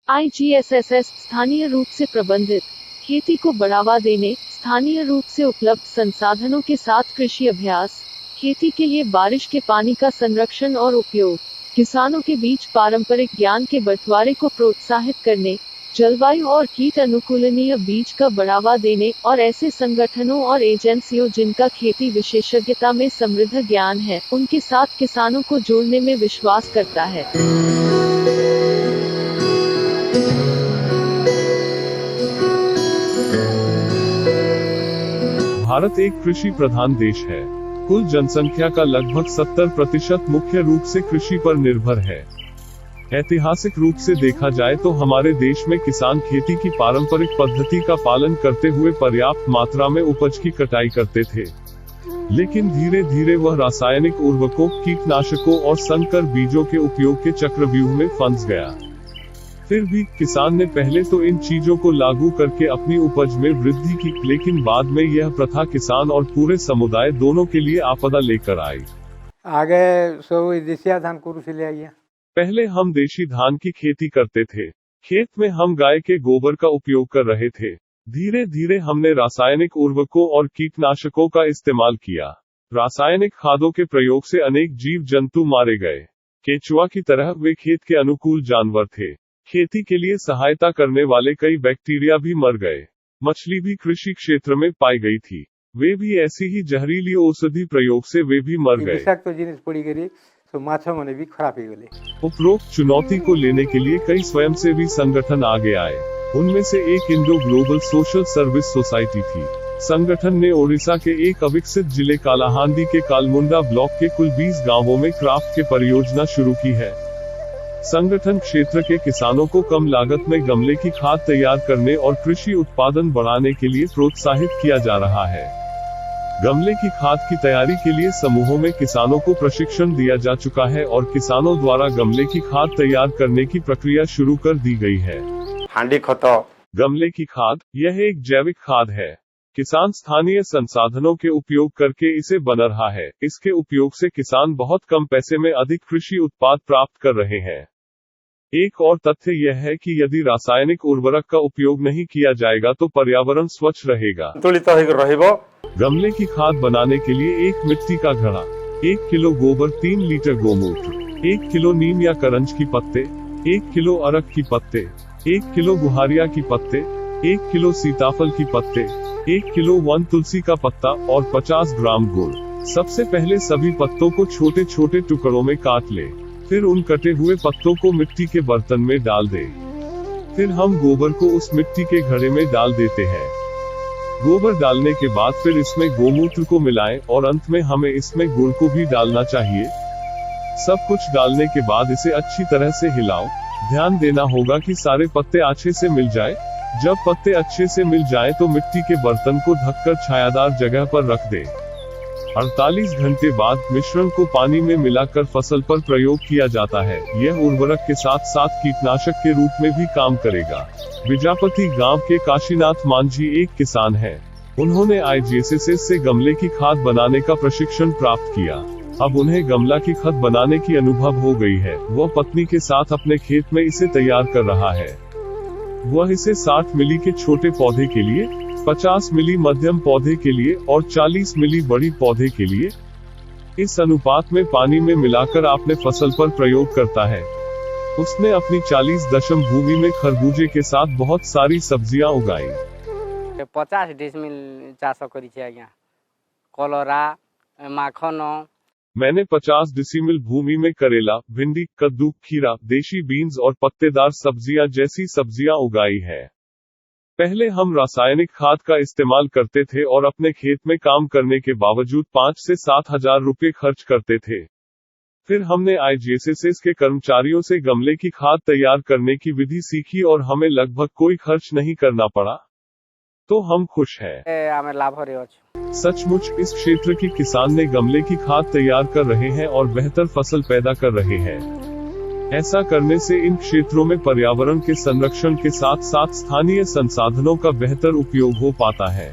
IGSSS स्थानीय रूप से प्रबंधित खेती को बढ़ावा देने, स्थानीय रूप से उपलब्ध संसाधनों के साथ कृषि अभ्यास, खेती के लिए बारिश के पानी का संरक्षण और उपयोग, किसानों के बीच पारंपरिक ज्ञान के बंटवारे को प्रोत्साहित करने, जलवायु और कीट अनुकूलनीय बीज का बढ़ावा देने, और ऐसे संगठनों और एजेंसियों जिनका खेती विशेषज्ञता में समृद्ध ज्ञान है, उनके साथ किसानों को जोड़ने में विश्वास करता है। भारत एक कृषि प्रधान देश है। कुल जनसंख्या का लगभग 70% मुख्य रूप से कृषि पर निर्भर है। ऐतिहासिक रूप से देखा जाए तो हमारे देश में किसान खेती की पारंपरिक पद्धति का पालन करते हुए पर्याप्त मात्रा में उपज की कटाई करते थे, लेकिन धीरे धीरे वह रासायनिक उर्वरकों, कीटनाशकों और संकर बीजों के उपयोग के चक्रव्यूह में फंस गया। फिर भी किसान ने पहले तो इन चीजों को लागू करके अपनी उपज में वृद्धि की, लेकिन बाद में यह प्रथा किसान और पूरे समुदाय दोनों के लिए आपदा लेकर आई। आगे सब देसी धान ले आइए। पहले हम देशी धान की खेती करते थे। खेत में हम गाय के गोबर का उपयोग कर रहे थे। धीरे धीरे हमने रासायनिक उर्वरकों और कीटनाशकों का इस्तेमाल किया। रासायनिक खादों के प्रयोग से अनेक जीव जंतु मारे गए। केचुआ की तरह वे खेत के अनुकूल जानवर थे। खेती के लिए सहायता करने वाले कई बैक्टीरिया भी मर गए। मछली भी कृषि क्षेत्र में पाई गई थी, वे भी ऐसी ही जहरीली औषधि प्रयोग से वे भी मर गए। उपरोक्त चुनौती को लेने के लिए कई स्वयंसेवी संगठन आगे आए। उनमें से एक Indo global social service society थी। संगठन ने ओडिशा के एक अविकसित जिले कालाहांडी के कालमुंडा ब्लॉक के कुल 20 गांवों में क्राफ्ट के परियोजना शुरू की है। संगठन क्षेत्र के किसानों को कम लागत में गमले की खाद तैयार करने और कृषि उत्पादन बढ़ाने के लिए प्रोत्साहित किया जा रहा है। गमले की खाद की तैयारी के लिए समूहों में किसानों को प्रशिक्षण दिया जा चुका है और किसानों द्वारा गमले की खाद तैयार करने की प्रक्रिया शुरू कर दी गई है। हांडी खतो गमले की खाद यह एक जैविक खाद है। किसान स्थानीय संसाधनों के उपयोग करके इसे बना रहा है। इसके उपयोग से किसान बहुत कम पैसे में अधिक कृषि उत्पाद प्राप्त कर रहे हैं। एक और तथ्य यह है कि यदि रासायनिक उर्वरक का उपयोग नहीं किया जाएगा तो पर्यावरण स्वच्छ रहेगा। गमले की खाद बनाने के लिए एक मिट्टी का घड़ा, 1 किलो गोबर, 3 लीटर गोमूत्र, 1 किलो नीम या करंज की पत्ते, 1 किलो अरक की पत्ते, 1 किलो गुहारिया की पत्ते, 1 किलो सीताफल की पत्ते, 1 किलो वन तुलसी का पत्ता और 50 ग्राम गुड़। सबसे पहले सभी पत्तों को छोटे छोटे टुकड़ों में काट ले। फिर उन कटे हुए पत्तों को मिट्टी के बर्तन में डाल दे। फिर हम गोबर को उस मिट्टी के घड़े में डाल देते हैं। गोबर डालने के बाद फिर इसमें गोमूत्र को मिलाएं और अंत में हमें इसमें गुड़ को भी डालना चाहिए। सब कुछ डालने के बाद इसे अच्छी तरह से हिलाओ। ध्यान देना होगा कि सारे पत्ते अच्छे से मिल जाए। जब पत्ते अच्छे से मिल जाएं तो मिट्टी के बर्तन को ढककर छायादार जगह पर रख दे। 48 घंटे बाद मिश्रण को पानी में मिलाकर फसल पर प्रयोग किया जाता है। यह उर्वरक के साथ साथ कीटनाशक के रूप में भी काम करेगा। विजापति गांव के काशीनाथ मांझी एक किसान हैं। उन्होंने IGSSS से गमले की खाद बनाने का प्रशिक्षण प्राप्त किया। अब उन्हें गमला की खाद बनाने की अनुभव हो गई है। वह पत्नी के साथ अपने खेत में इसे तैयार कर रहा है। वह इसे 60 मिली के छोटे पौधे के लिए, 50 मिली मध्यम पौधे के लिए और 40 मिली बड़ी पौधे के लिए इस अनुपात में पानी में मिलाकर अपने फसल पर प्रयोग करता है। उसने अपनी 40 दशम भूमि में खरबूजे के साथ बहुत सारी सब्जियां उगाई। 50 डिसमिल चाष करी छे आज्ञा कलरा माखन। मैंने 50 डिसिमिल भूमि में करेला, भिंडी, कद्दू, खीरा, देशी बीन्स और पत्तेदार सब्जियां जैसी सब्जियां उगाई है। पहले हम रासायनिक खाद का इस्तेमाल करते थे और अपने खेत में काम करने के बावजूद 5 से 7 हजार रुपये खर्च करते थे। फिर हमने IGSSS के कर्मचारियों से गमले की खाद तैयार करने की विधि सीखी और हमें लगभग कोई खर्च नहीं करना पड़ा। तो हम खुश हैं। सचमुच इस क्षेत्र के किसान ने गमले की खाद तैयार कर रहे हैं और बेहतर फसल पैदा कर रहे हैं। ऐसा करने से इन क्षेत्रों में पर्यावरण के संरक्षण के साथ साथ स्थानीय संसाधनों का बेहतर उपयोग हो पाता है।